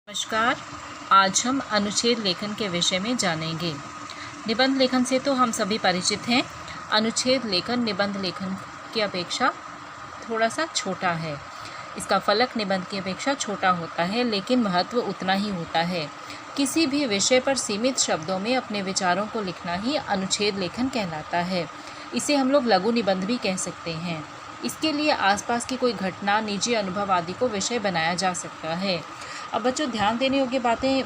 नमस्कार। आज हम अनुच्छेद लेखन के विषय में जानेंगे। निबंध लेखन से तो हम सभी परिचित हैं। अनुच्छेद लेखन निबंध लेखन की अपेक्षा थोड़ा सा छोटा है। इसका फलक निबंध की अपेक्षा छोटा होता है, लेकिन महत्व उतना ही होता है। किसी भी विषय पर सीमित शब्दों में अपने विचारों को लिखना ही अनुच्छेद लेखन कहलाता है। इसे हम लोग लघु निबंध भी कह सकते हैं। इसके लिए आसपास की कोई घटना, निजी अनुभव आदि को विषय बनाया जा सकता है। अब बच्चों, ध्यान देने योग्य बातें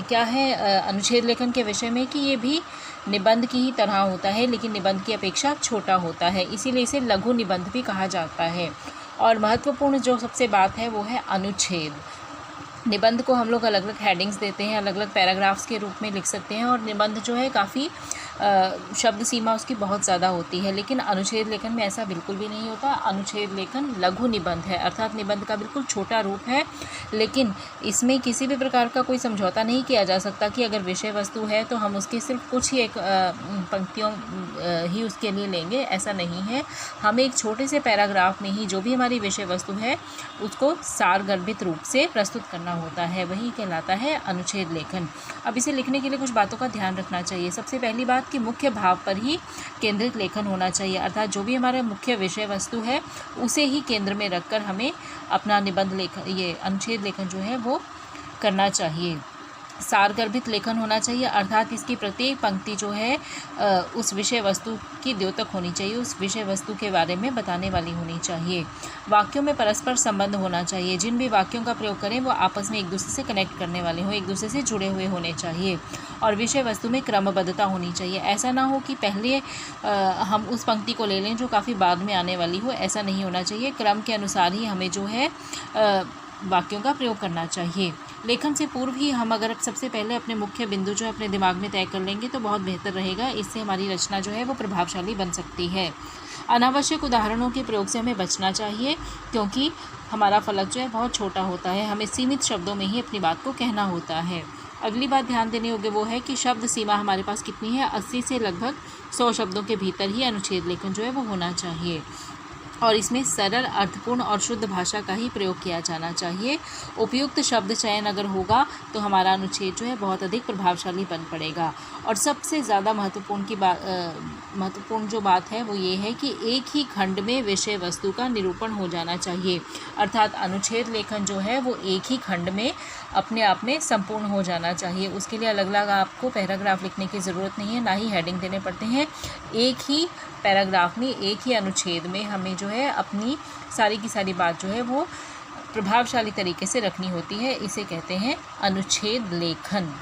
क्या है अनुच्छेद लेखन के विषय में कि ये भी निबंध की ही तरह होता है, लेकिन निबंध की अपेक्षा छोटा होता है, इसीलिए इसे लघु निबंध भी कहा जाता है। और महत्वपूर्ण जो सबसे बात है वो है अनुच्छेद। निबंध को हम लोग अलग अलग हेडिंग्स देते हैं, अलग अलग पैराग्राफ्स के रूप में लिख सकते हैं, और निबंध जो है काफ़ी शब्द सीमा उसकी बहुत ज़्यादा होती है। लेकिन अनुच्छेद लेखन में ऐसा बिल्कुल भी नहीं होता। अनुच्छेद लेखन लघु निबंध है, अर्थात निबंध का बिल्कुल छोटा रूप है, लेकिन इसमें किसी भी प्रकार का कोई समझौता नहीं किया जा सकता कि अगर विषय वस्तु है तो हम उसकी सिर्फ कुछ ही एक पंक्तियों ही उसके लिए लेंगे, ऐसा नहीं है। हमें एक छोटे से पैराग्राफ में ही जो भी हमारी विषय वस्तु है उसको सारगर्भित रूप से प्रस्तुत करना होता है, वही कहलाता है अनुच्छेद लेखन। अब इसे लिखने के लिए कुछ बातों का ध्यान रखना चाहिए। सबसे पहली बात कि मुख्य भाव पर ही केंद्रित लेखन होना चाहिए, अर्थात जो भी हमारा मुख्य विषय वस्तु है उसे ही केंद्र में रखकर हमें अपना निबंध लेखन, ये अनुच्छेद लेखन जो है वो करना चाहिए। सारगर्भित लेखन होना चाहिए, अर्थात इसकी प्रत्येक पंक्ति जो है उस विषय वस्तु की द्योतक होनी चाहिए, उस विषय वस्तु के बारे में बताने वाली होनी चाहिए। वाक्यों में परस्पर संबंध होना चाहिए। जिन भी वाक्यों का प्रयोग करें वो आपस में एक दूसरे से कनेक्ट करने वाले हों, एक दूसरे से जुड़े हुए होने चाहिए। और विषय वस्तु में क्रमबद्धता होनी चाहिए। ऐसा ना हो कि पहले हम उस पंक्ति को ले लें जो काफ़ी बाद में आने वाली हो, ऐसा नहीं होना चाहिए। क्रम के अनुसार ही हमें जो है वाक्यों का प्रयोग करना चाहिए। लेखन से पूर्व ही हम अगर सबसे पहले अपने मुख्य बिंदु जो है अपने दिमाग में तय कर लेंगे तो बहुत बेहतर रहेगा। इससे हमारी रचना जो है वो प्रभावशाली बन सकती है। अनावश्यक उदाहरणों के प्रयोग से हमें बचना चाहिए, क्योंकि हमारा फलक जो है बहुत छोटा होता है। हमें सीमित शब्दों में ही अपनी बात को कहना होता है। अगली बात ध्यान देने योग्य वो है कि शब्द सीमा हमारे पास कितनी है। 80 से लगभग 100 शब्दों के भीतर ही अनुच्छेद लेखन जो है वो होना चाहिए, और इसमें सरल, अर्थपूर्ण और शुद्ध भाषा का ही प्रयोग किया जाना चाहिए। उपयुक्त शब्द चयन अगर होगा तो हमारा अनुच्छेद जो है बहुत अधिक प्रभावशाली बन पड़ेगा। और सबसे ज़्यादा महत्वपूर्ण जो बात है वो ये है कि एक ही खंड में विषय वस्तु का निरूपण हो जाना चाहिए, अर्थात अनुच्छेद लेखन जो है वो एक ही खंड में अपने आप में संपूर्ण हो जाना चाहिए। उसके लिए अलग अलग आपको पैराग्राफ लिखने की ज़रूरत नहीं है, ना ही हेडिंग देने पड़ते हैं। एक ही पैराग्राफ में, एक ही अनुच्छेद में हमें जो है अपनी सारी की सारी बात जो है वो प्रभावशाली तरीके से रखनी होती है। इसे कहते हैं अनुच्छेद लेखन।